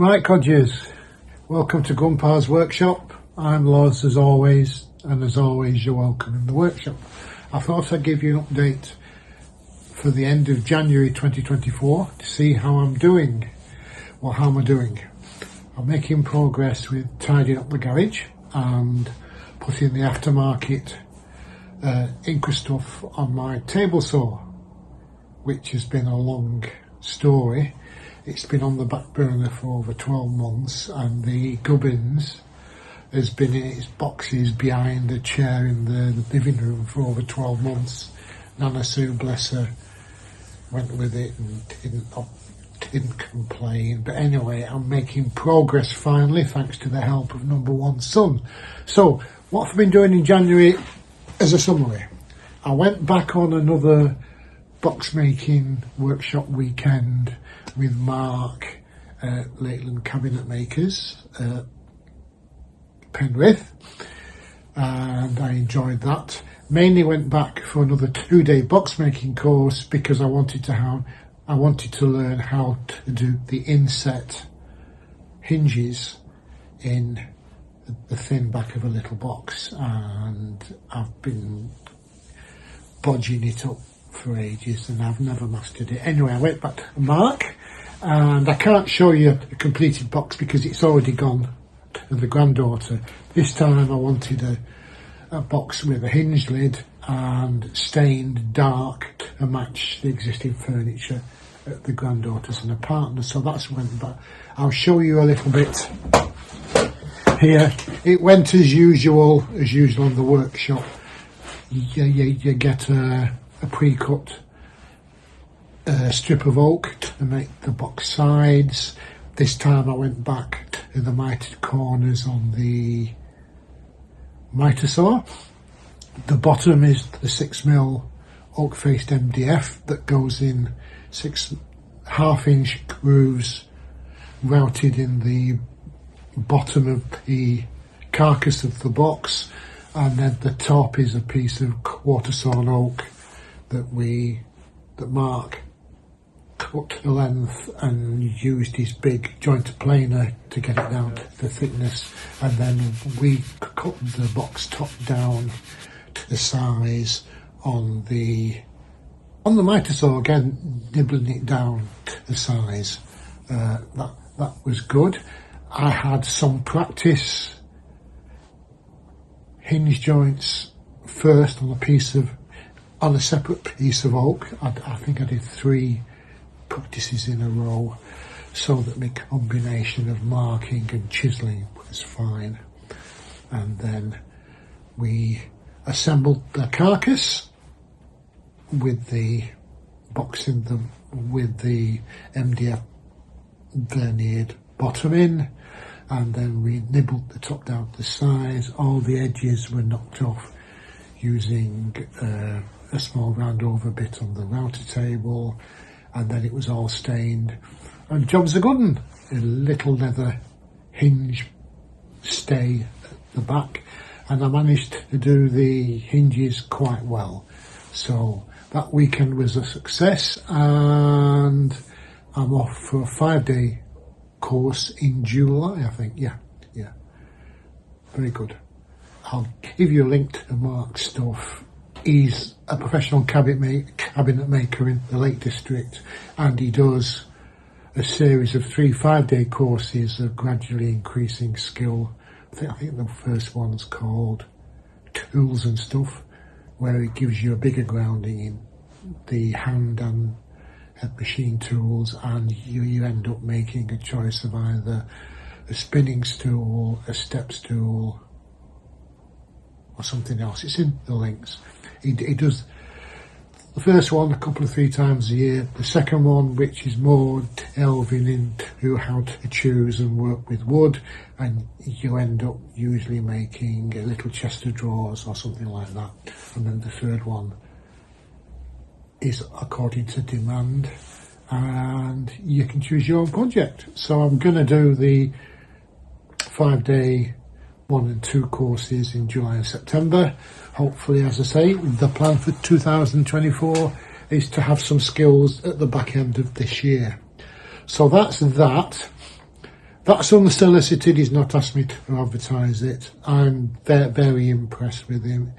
Right, codgers, welcome to Grandpa's Workshop. I'm Loz as always, and as always you're welcome in the workshop. I thought I'd give you an update for the end of January 2024 to see how I'm doing. Well, how am I doing? I'm making progress with tidying up the garage and putting the aftermarket Inca stuff on my table saw, which has been a long story. It's been on the back burner for over 12 months, and the gubbins has been in its boxes behind the chair in the living room for over 12 months. Nana Sue, bless her, went with it and didn't complain. But anyway, I'm making progress finally, thanks to the help of number one son. So, what have I been doing in January as a summary? I went back on another box making workshop weekend with Mark, Lakeland Cabinet Makers, Penrith, and I enjoyed that. Mainly went back for another 2-day box making course because I wanted to learn how to do the inset hinges in the thin back of a little box, and I've been bodging it up for ages and I've never mastered it. Anyway, I went back to Mark, and I can't show you a completed box because it's already gone to the granddaughter. This time I wanted a box with a hinged lid and stained dark to match the existing furniture at the granddaughter's and a partner. So that's went back. I'll show you a little bit here. It went as usual on the workshop. You get a pre-cut strip of oak to make the box sides. This time I went back to the mitered corners on the miter saw. The bottom is the 6mm oak faced MDF that goes in 6 half-inch grooves routed in the bottom of the carcass of the box, and then the top is a piece of quarter sawn oak that Mark cut to length and used his big jointer planer to get it down to the thickness, and then we cut the box top down to the size on the miter saw, again nibbling it down to the size. That was good. I had some practice hinge joints first on a separate piece of oak. I think I did 3 practices in a row so that my combination of marking and chiselling was fine. And then we assembled the carcass with the box in them with the MDF veneered bottom in, and then we nibbled the top down to size. All the edges were knocked off using a small round over bit on the router table, and then it was all stained, and job's a good one. A little leather hinge stay at the back, and I managed to do the hinges quite well. So that weekend was a success, and I'm off for a 5-day course in July, I think. Yeah, very good. I'll give you a link to Mark's stuff. He's a professional cabinet maker in the Lake District, and he does a series of 3 5-day courses of gradually increasing skill. I think the first one's called Tools and Stuff, where it gives you a bigger grounding in the hand and machine tools, and you end up making a choice of either a spinning stool, a step stool, or something else. It's in the links. He does the first one a couple of 3 times a year. The second one, which is more delving into how to choose and work with wood, and you end up usually making a little chest of drawers or something like that. And then the third one is according to demand, and you can choose your own project. So I'm going to do the 5-day 1 and 2 courses in July and September. Hopefully, as I say, the plan for 2024 is to have some skills at the back end of this year. So that's that. That's unsolicited. He's not asked me to advertise it. I'm very impressed with him.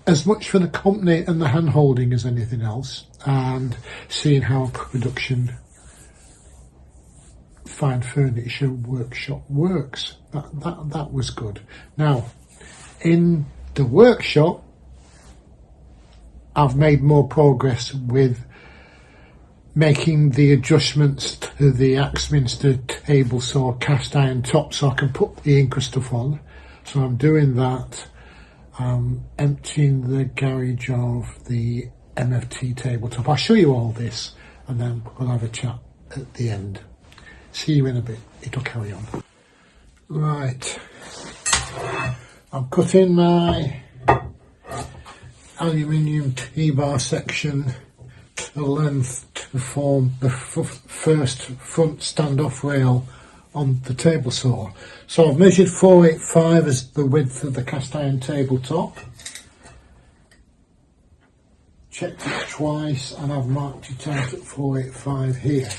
As much for the company and the hand holding as anything else, and seeing how production fine furniture workshop works. That was good. Now, in the workshop, I've made more progress with making the adjustments to the Axminster table saw cast iron top so I can put the Inca stuff on. So I'm doing that. I'm emptying the garage of the MFT tabletop. I'll show you all this and then we'll have a chat at the end. See you in a bit. It'll carry on. Right. I'm cutting my aluminium T-bar section to length to form the first front standoff rail on the table saw. So I've measured 485 as the width of the cast iron tabletop. Checked it twice and I've marked it out at 485 here.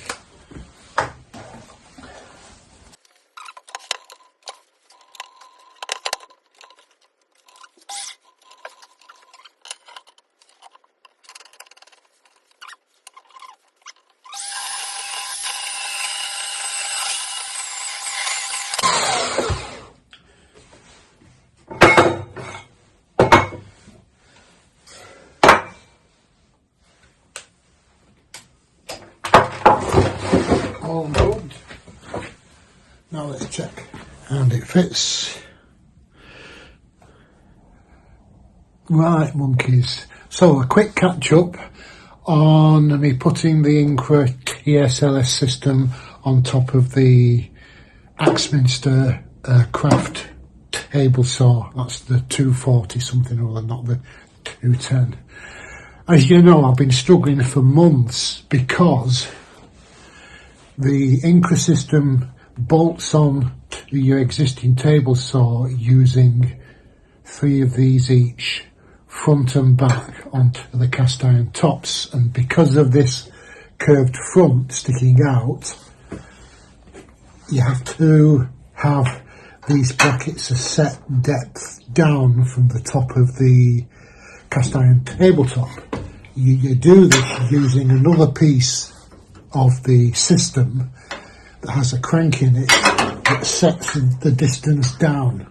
All good. Now let's check. And it fits. Right, monkeys. So a quick catch up on me putting the Inca TSLS system on top of the Axminster craft table saw. That's the 240 something or other, not the 210. As you know, I've been struggling for months because the Inca system bolts on to your existing table saw using 3 of these each, front and back, onto the cast iron tops, and because of this curved front sticking out, you have to have these brackets a set depth down from the top of the cast iron tabletop. You do this using another piece of the system that has a crank in it that sets the distance down,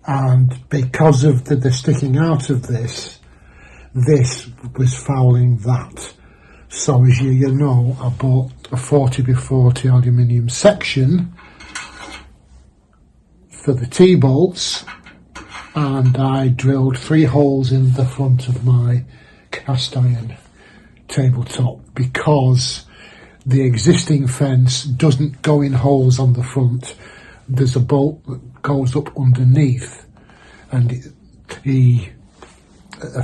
and because of the sticking out of this was fouling that. So as you know, I bought a 40x40 aluminium section for the T-bolts, and I drilled 3 holes in the front of my cast iron tabletop because the existing fence doesn't go in holes on the front. There's a bolt that goes up underneath, and the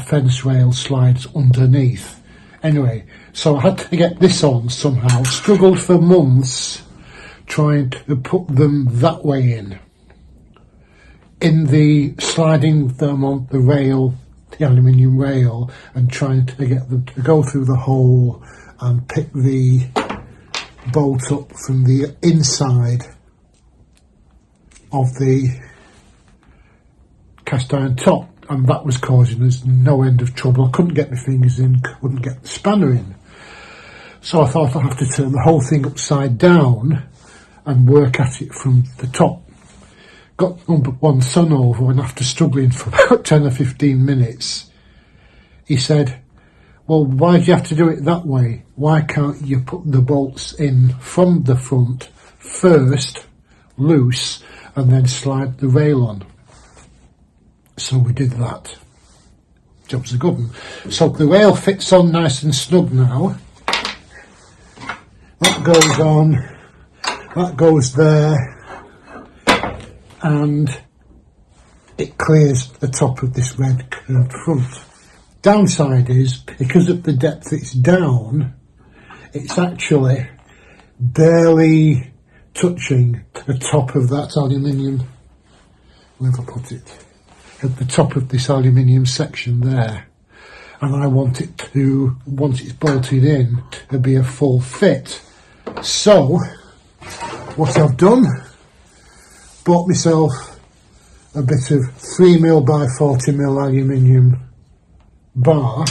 fence rail slides underneath. Anyway, so I had to get this on somehow. Struggled for months trying to put them that way in the sliding them on the rail, the aluminium rail, and trying to get them to go through the hole and pick the bolt up from the inside of the cast iron top, and that was causing us no end of trouble. I couldn't get my fingers in, couldn't get the spanner in, so I thought I'd have to turn the whole thing upside down and work at it from the top. Got one son over, and after struggling for about 10 or 15 minutes, he said, well, why do you have to do it that way? Why can't you put the bolts in from the front first, loose, and then slide the rail on? So we did that. Job's a good one. So the rail fits on nice and snug now. That goes on, that goes there, and it clears the top of this red curved front. Downside is, because of the depth it's down, it's actually barely touching the top of that aluminium, where have I put it, at the top of this aluminium section there, and I want it to, once it's bolted in, to be a full fit. So what I've done, bought myself a bit of 3mm by 40mm aluminium bar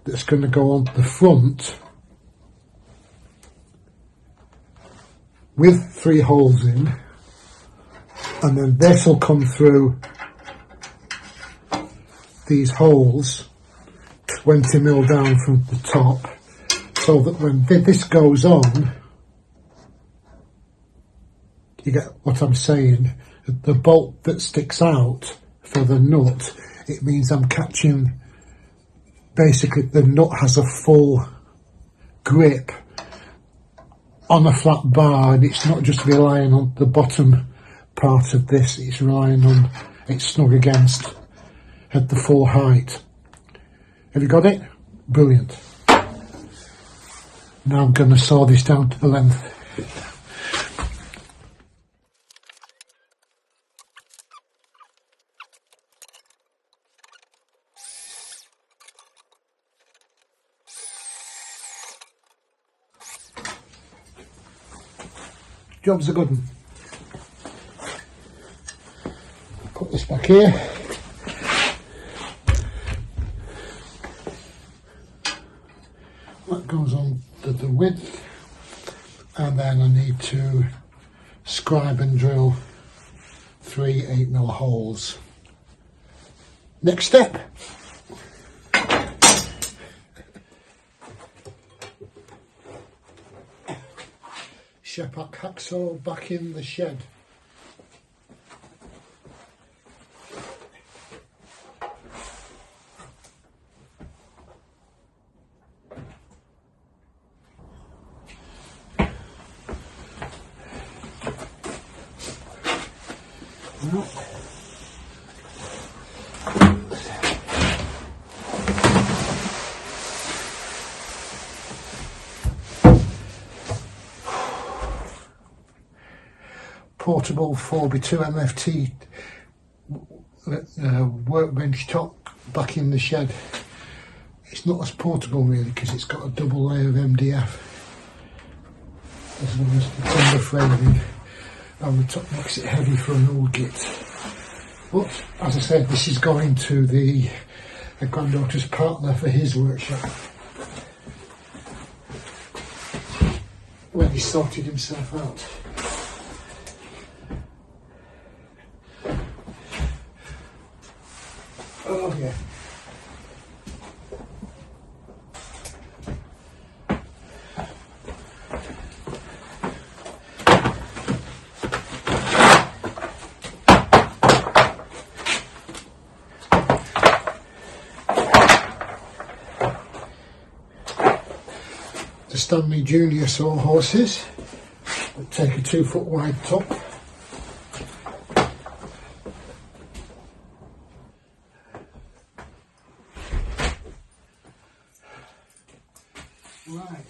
that's going to go on the front with 3 holes in, and then this will come through these holes 20mm down from the top, so that when this goes on, you get what I'm saying. The bolt that sticks out for the nut, it means I'm catching, basically the nut has a full grip on a flat bar, and it's not just relying on the bottom part of this, it's relying on it's snug against at the full height. Have you got it? Brilliant. Now I'm going to saw this down to the length. Job's a good one. Put this back here. That goes on to the width, and then I need to scribe and drill 3 8mm holes. Next step. Shepherd hacksaw back in the shed. Well, portable 4x2 MFT workbench top back in the shed. It's not as portable really because it's got a double layer of MDF as well as the timber framing, and the top makes it heavy for an old git. But as I said, this is going to the granddaughter's partner for his workshop when he sorted himself out. Oh yeah. The Stanley Junior sawhorses that take a 2-foot wide top. Right.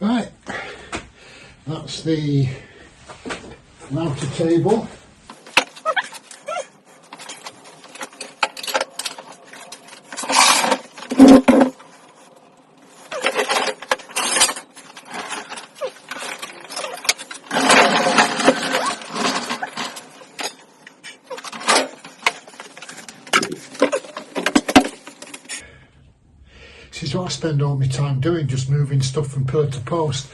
Right. That's the router table. This is what I spend all my time doing, just moving stuff from pillar to post.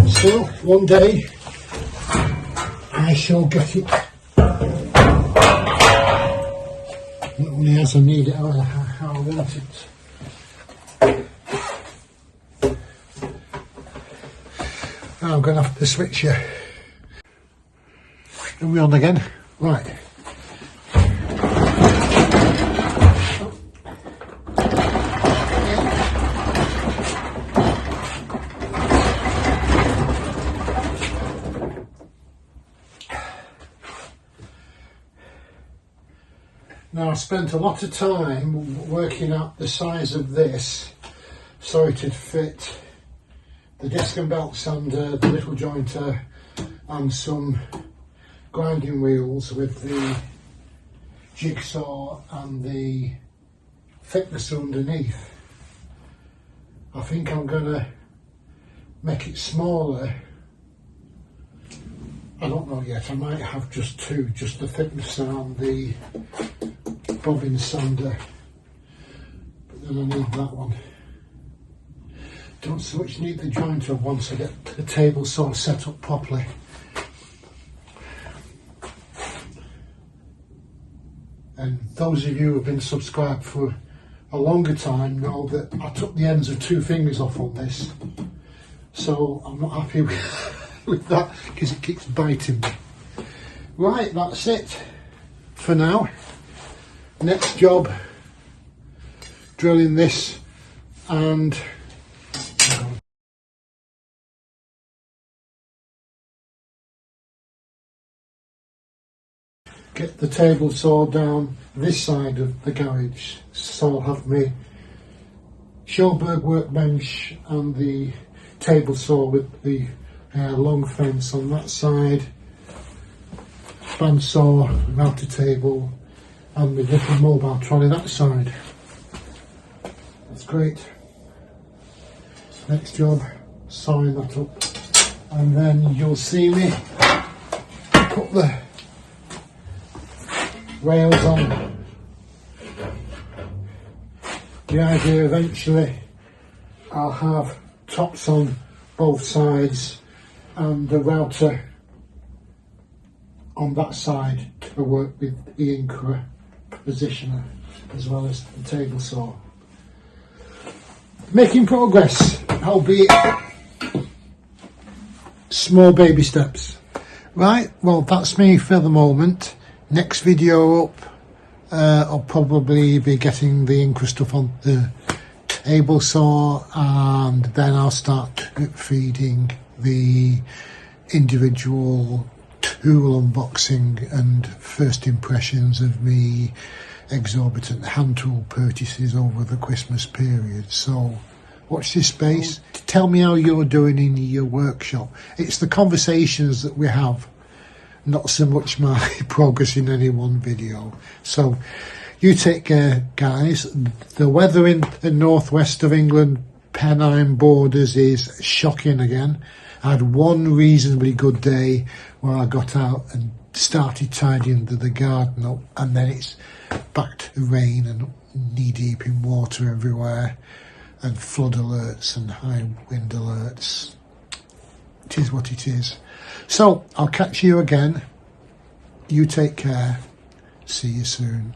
Still, one day I shall get it not only as I need it, how I want it. Now I'm going to have to switch here. Are we on again? Right. Now I spent a lot of time working out the size of this so it'd fit the disc and belt sander, the little jointer and some grinding wheels with the jigsaw and the thickness underneath. I think I'm going to make it smaller. I don't know yet, I might have just two, just the thickness around the bobbin sander, but then I need that one. Don't so much need the jointer once I get the table saw set up properly. And those of you who have been subscribed for a longer time know that I took the ends of 2 fingers off on this, so I'm not happy with that because it keeps biting me. Right, that's it for now. Next job, drilling this and get the table saw down this side of the garage, so I'll have my Schulberg workbench and the table saw with the long fence on that side, bandsaw, router table and the little mobile trolley that side. That's great. Next job, sawing that up, and then you'll see me put the rails on. The idea eventually I'll have tops on both sides and the router on that side to work with the Incra positioner as well as the table saw. Making progress, albeit small baby steps. Right, well that's me for the moment. Next video up, I'll probably be getting the Incra stuff on the table saw, and then I'll start feeding the individual tool unboxing and first impressions of me exorbitant hand tool purchases over the Christmas period. So watch this space. Tell me how you're doing in your workshop. It's the conversations that we have, not so much my progress in any one video. So you take care, guys. The weather in the northwest of England, Pennine borders, is shocking again. I had one reasonably good day where I got out and started tidying the garden up, and then it's back to rain and knee deep in water everywhere and flood alerts and high wind alerts. It is what it is. So I'll catch you again. You take care. See you soon.